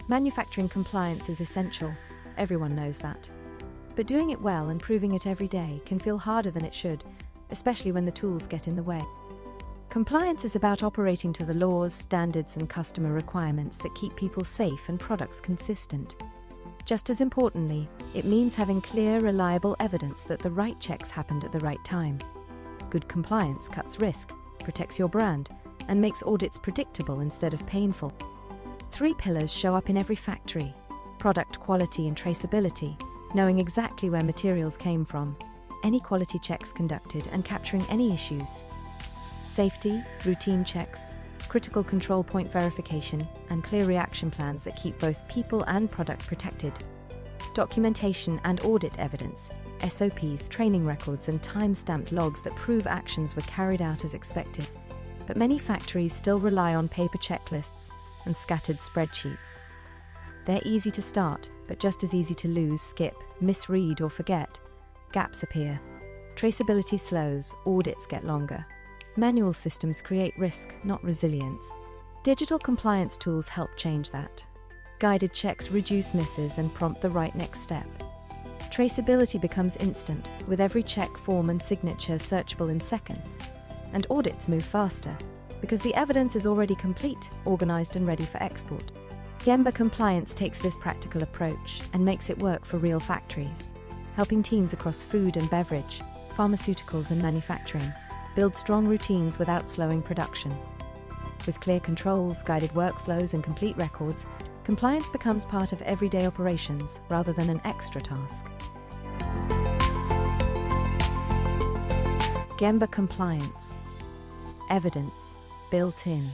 Manufacturing compliance is essential. Everyone knows that. But doing it well and proving it every day can feel harder than it should, especially when the tools get in the way. Compliance is about operating to the laws, standards, and customer requirements that keep people safe and products consistent. Just as importantly, it means having clear, reliable evidence that the right checks happened at the right time. Good compliance cuts risk, protects your brand, and makes audits predictable instead of painful. 3 pillars show up in every factory: product quality and traceability, knowing exactly where materials came from, any quality checks conducted, and capturing any issues. Safety, routine checks, critical control point verification, and clear reaction plans that keep both people and product protected. Documentation and audit evidence, SOPs, training records, and time-stamped logs that prove actions were carried out as expected. But many factories still rely on paper checklists and scattered spreadsheets. They're easy to start, but just as easy to lose, skip, misread, or forget. Gaps appear. Traceability slows, audits get longer. Manual systems create risk, not resilience. Digital compliance tools help change that. Guided checks reduce misses and prompt the right next step. Traceability becomes instant, with every check, form, and signature searchable in seconds. And audits move faster, because the evidence is already complete, organized, and ready for export. Gemba Compliance takes this practical approach and makes it work for real factories, helping teams across food and beverage, pharmaceuticals, and manufacturing build strong routines without slowing production. With clear controls, guided workflows, and complete records, compliance becomes part of everyday operations rather than an extra task. Gemba Compliance. Evidence built in.